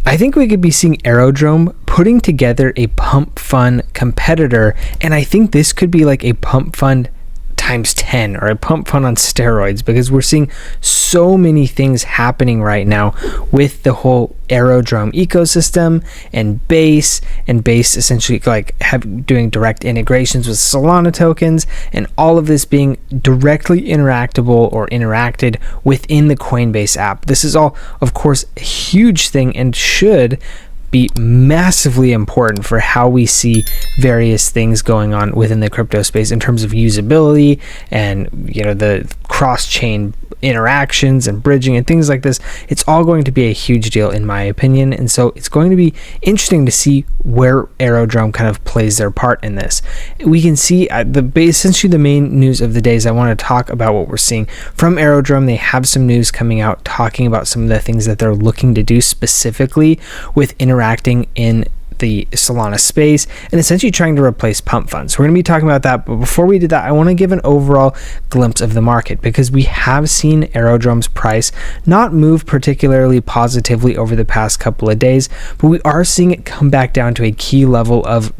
I think we could be seeing Aerodrome putting together a Pump.fun competitor, and I think this could be like a Pump.fun times 10 or a Pump.fun on steroids, because we're seeing so many things happening right now with the whole Aerodrome ecosystem and Base essentially like doing direct integrations with Solana tokens, and all of this being directly interactable or interacted within the Coinbase app. This is all, of course, a huge thing and should be massively important for how we see various things going on within the crypto space in terms of usability and, you know, the cross-chain interactions and bridging and things like this. It's all going to be a huge deal in my opinion, and so it's going to be interesting to see where Aerodrome kind of plays their part in this. We can see essentially the main news of the day is I want to talk about what we're seeing from Aerodrome. They have some news coming out talking about some of the things that they're looking to do specifically with interacting in the Solana space and essentially trying to replace Pump.fun. So we're going to be talking about that, but before we do that, I want to give an overall glimpse of the market, because we have seen Aerodrome's price not move particularly positively over the past couple of days, but we are seeing it come back down to a key level of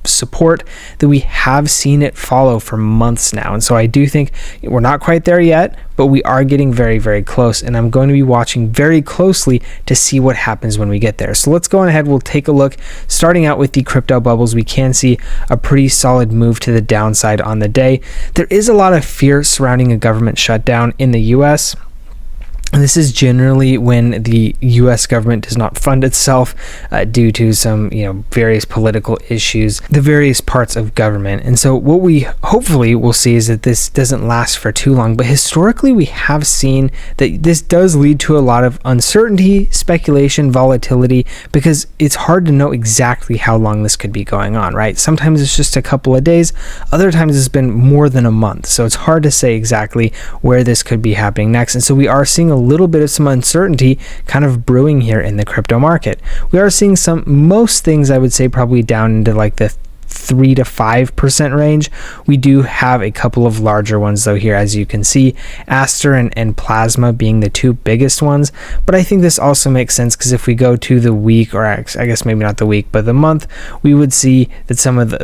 support that we have seen it follow for months now. And so I do think we're not quite there yet, but we are getting very, very close, and I'm going to be watching very closely to see what happens when we get there. So let's go on ahead. We'll take a look. Starting out with the crypto bubbles, we can see a pretty solid move to the downside on the day. There is a lot of fear surrounding a government shutdown in the US. And this is generally when the U.S. government does not fund itself due to some, various political issues, the various parts of government. And so what we hopefully will see is that this doesn't last for too long. But historically, we have seen that this does lead to a lot of uncertainty, speculation, volatility, because it's hard to know exactly how long this could be going on, right? Sometimes it's just a couple of days. Other times it's been more than a month. So it's hard to say exactly where this could be happening next. And so we are seeing a little bit of some uncertainty kind of brewing here in the crypto market. We are seeing most things I would say probably down into like the 3 to 5% range. We do have a couple of larger ones though here, as you can see, Aster and Plasma being the two biggest ones. But I think this also makes sense, because if we go to the week, or I guess maybe not the week, but the month, we would see that some of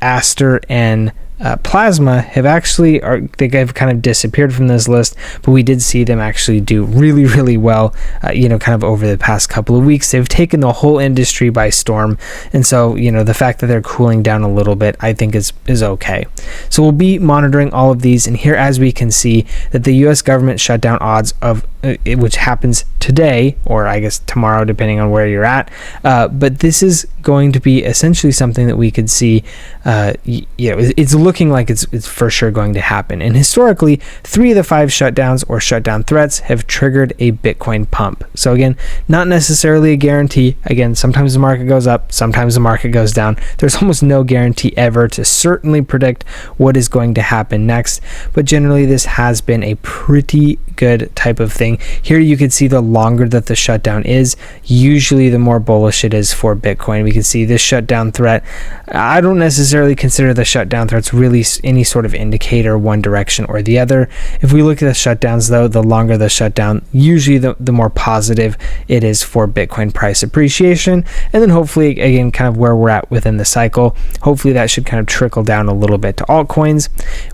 Aster and Plasma have actually they've kind of disappeared from this list, but we did see them actually do really, really well kind of over the past couple of weeks. They've taken the whole industry by storm, and so the fact that they're cooling down a little bit, I think is okay. So we'll be monitoring all of these, and here, as we can see, that the US government shutdown odds of which happens today, or I guess tomorrow depending on where you're at, but this is going to be essentially something that we could see it's looking like it's for sure going to happen. And historically, 3 of the 5 shutdowns or shutdown threats have triggered a Bitcoin pump. So again, not necessarily a guarantee. Again, sometimes the market goes up, sometimes the market goes down. There's almost no guarantee ever to certainly predict what is going to happen next, but generally this has been a pretty good type of thing. Here you can see the longer that the shutdown is, usually the more bullish it is for Bitcoin. We can see this shutdown threat. I don't necessarily consider the shutdown threats really any sort of indicator one direction or the other. If we look at the shutdowns though, the longer the shutdown, usually the more positive it is for Bitcoin price appreciation. And then hopefully, again, kind of where we're at within the cycle, hopefully that should kind of trickle down a little bit to altcoins.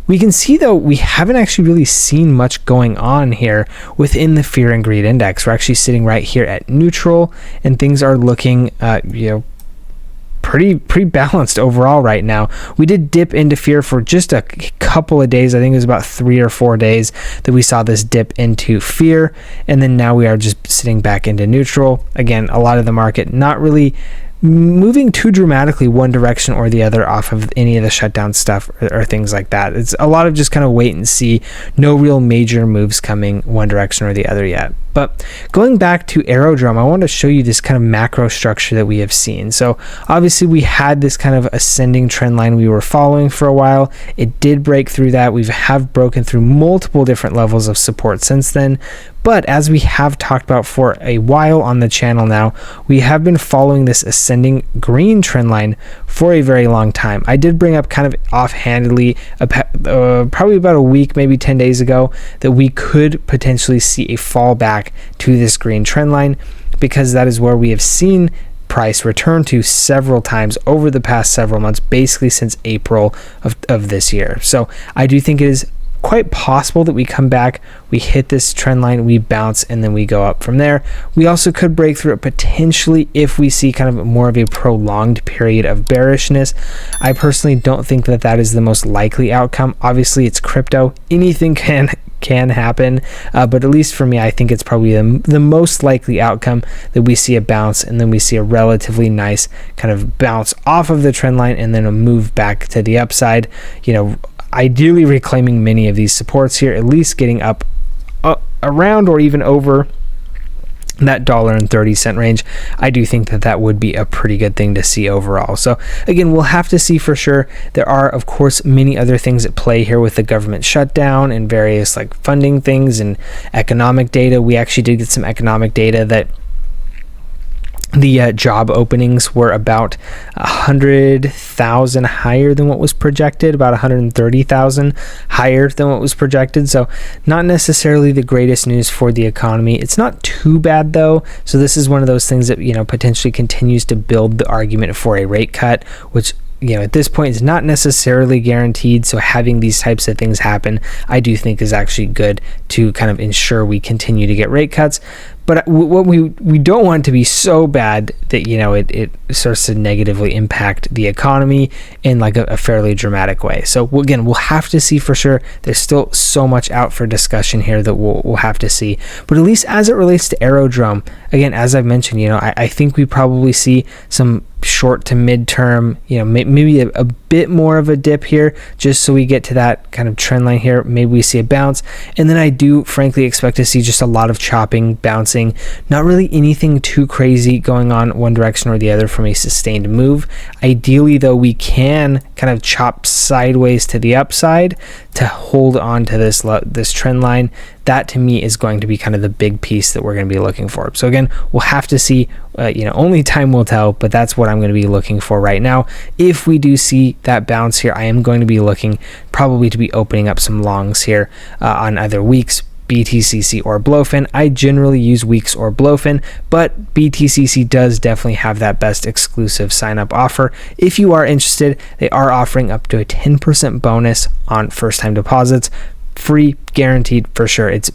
We can see though, we haven't actually really seen much going on here within the fear and greed index. We're actually sitting right here at neutral, and things are looking pretty balanced overall right now. We did dip into fear for just a couple of days. I think it was about 3 or 4 days that we saw this dip into fear, and then now we are just sitting back into neutral. Again, a lot of the market not really moving too dramatically one direction or the other off of any of the shutdown stuff or things like that. It's a lot of just kind of wait and see, no real major moves coming one direction or the other yet. But going back to Aerodrome, I want to show you this kind of macro structure that we have seen. So obviously we had this kind of ascending trend line we were following for a while. It did break through that. We have broken through multiple different levels of support since then. But as we have talked about for a while on the channel now, we have been following this ascending green trend line for a very long time. I did bring up kind of offhandedly probably about a week, maybe 10 days ago, that we could potentially see a fallback to this green trend line. because that is where we have seen price return to several times over the past several months, basically since April of this year. So I do think it is quite possible that we come back, we hit this trend line, we bounce, and then we go up from there. We also could break through it potentially if we see kind of more of a prolonged period of bearishness. I personally don't think that that is the most likely outcome. Obviously, it's crypto. Anything can happen, but at least for me, I think it's probably the most likely outcome that we see a bounce, and then we see a relatively nice kind of bounce off of the trend line and then a move back to the upside, ideally reclaiming many of these supports here, at least getting up around or even over that $1.30 range. I do think that that would be a pretty good thing to see overall. So again, we'll have to see for sure. There are, of course, many other things at play here with the government shutdown and various like funding things and economic data. We actually did get some economic data that the job openings were about 100,000 higher than what was projected, about 130,000 higher than what was projected. So not necessarily the greatest news for the economy. It's not too bad though. So this is one of those things that, potentially continues to build the argument for a rate cut, which at this point is not necessarily guaranteed. So having these types of things happen, I do think is actually good to kind of ensure we continue to get rate cuts. But what we don't want to be so bad that, it starts to negatively impact the economy in like a fairly dramatic way. So again, we'll have to see for sure. There's still so much out for discussion here that we'll have to see. But at least as it relates to Aerodrome, again, as I've mentioned, I think we probably see some short to midterm, maybe a bit more of a dip here, just so we get to that kind of trend line here. Maybe we see a bounce, and then I do frankly expect to see just a lot of chopping, bouncing, not really anything too crazy going on one direction or the other from a sustained move. Ideally though, we can kind of chop sideways to the upside to hold on to this trend line. That to me is going to be kind of the big piece that we're going to be looking for. So again, we'll have to see, only time will tell, but that's what I'm going to be looking for right now. If we do see that bounce here, I am going to be looking probably to be opening up some longs here on either Weex, BTCC, or BloFin. I generally use Weex or BloFin, but BTCC does definitely have that best exclusive sign-up offer. If you are interested, they are offering up to a 10% bonus on first-time deposits. Free, guaranteed for sure. It's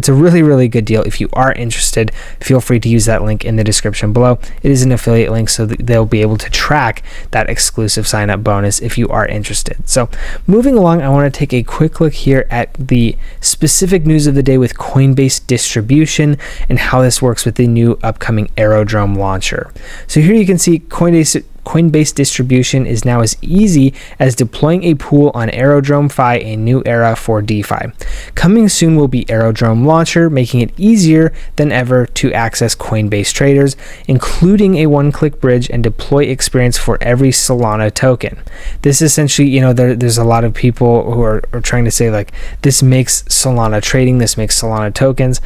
a really, really good deal. If you are interested, feel free to use that link in the description below. It is an affiliate link, so that they'll be able to track that exclusive sign up bonus if you are interested. So moving along, I want to take a quick look here at the specific news of the day with Coinbase distribution and how this works with the new upcoming Aerodrome launcher. So here you can see Coinbase distribution is now as easy as deploying a pool on Aerodrome Fi, a new era for DeFi. Coming soon will be Aerodrome Launcher, making it easier than ever to access Coinbase Traders, including a one-click bridge and deploy experience for every Solana token. This essentially, there's a lot of people who are trying to say like, this makes Solana trading, this makes Solana tokens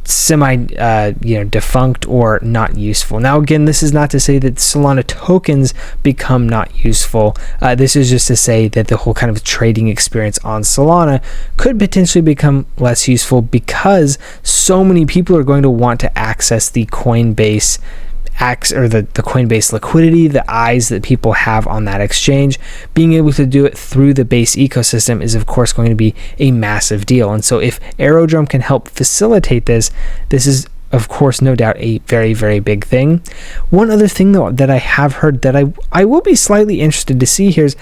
semi defunct or not useful. Now again, this is not to say that Solana tokens become not useful. This is just to say that the whole kind of trading experience on Solana could potentially become less useful because so many people are going to want to access the Coinbase the Coinbase liquidity, the eyes that people have on that exchange. Being able to do it through the base ecosystem is of course going to be a massive deal. And so if Aerodrome can help facilitate this is of course no doubt a very, very big thing. One other thing though that I have heard that I will be slightly interested to see here is,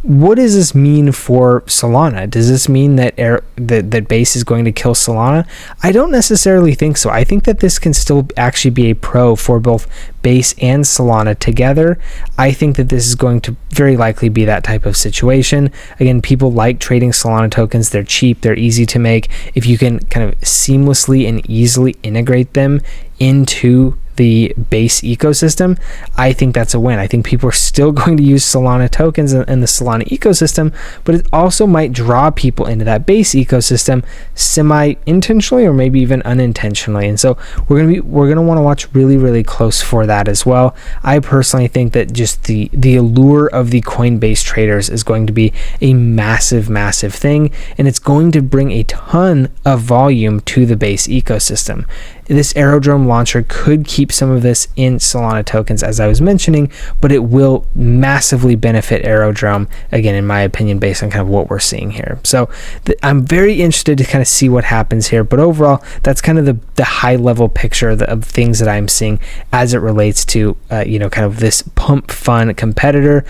what does this mean for Solana? Does this mean that that Base is going to kill Solana? I don't necessarily think so. I think that this can still actually be a pro for both Base and Solana together. I think that this is going to very likely be that type of situation. Again, people like trading Solana tokens. They're cheap. They're easy to make. If you can kind of seamlessly and easily integrate them into the Base ecosystem, I think that's a win. I think people are still going to use Solana tokens in the Solana ecosystem, but it also might draw people into that Base ecosystem semi-intentionally or maybe even unintentionally. And so we're gonna want to watch really, really close for that as well. I personally think that just the allure of the Coinbase traders is going to be a massive, massive thing, and it's going to bring a ton of volume to the Base ecosystem. this Aerodrome launcher could keep some of this in Solana tokens, as I was mentioning, but it will massively benefit Aerodrome, again, in my opinion, based on kind of what we're seeing here. So I'm very interested to kind of see what happens here, but overall, that's kind of the high level picture of things that I'm seeing as it relates to, kind of this Pump.fun competitor.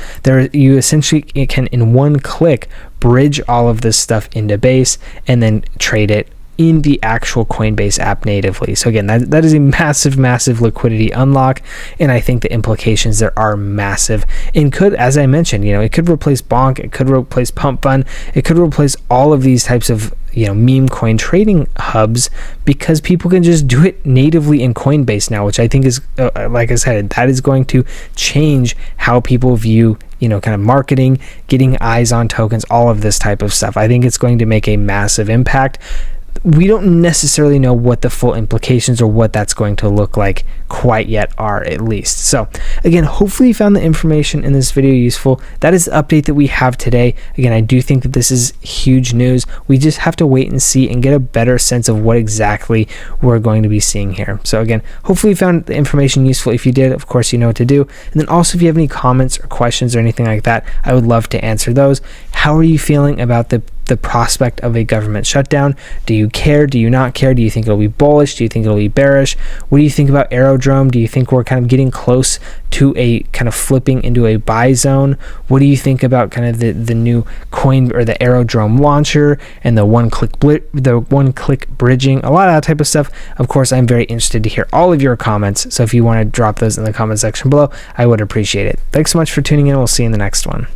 You essentially can, in one click, bridge all of this stuff into Base and then trade it in the actual Coinbase app natively. So again, that is a massive liquidity unlock, and I think the implications there are massive, and could, as I mentioned, it could replace Bonk, it could replace Pump.fun, it could replace all of these types of meme coin trading hubs, because people can just do it natively in Coinbase now, which I think is, like I said, that is going to change how people view kind of marketing, getting eyes on tokens, all of this type of stuff. I think it's going to make a massive impact. We don't necessarily know what the full implications or what that's going to look like quite yet are, at least. So again, hopefully you found the information in this video useful. That is the update that we have today. Again, I do think that this is huge news. We just have to wait and see and get a better sense of what exactly we're going to be seeing here. So again, hopefully you found the information useful. If you did, of course, you know what to do. And then also, if you have any comments or questions or anything like that, I would love to answer those. How are you feeling about the prospect of a government shutdown? Do you care? Do you not care? Do you think it'll be bullish? Do you think it'll be bearish? What do you think about Aerodrome? Do you think we're kind of getting close to a kind of flipping into a buy zone? What do you think about kind of the new coin or the Aerodrome launcher and the one-click bridging? A lot of that type of stuff. Of course, I'm very interested to hear all of your comments. So if you want to drop those in the comment section below, I would appreciate it. Thanks so much for tuning in. We'll see you in the next one.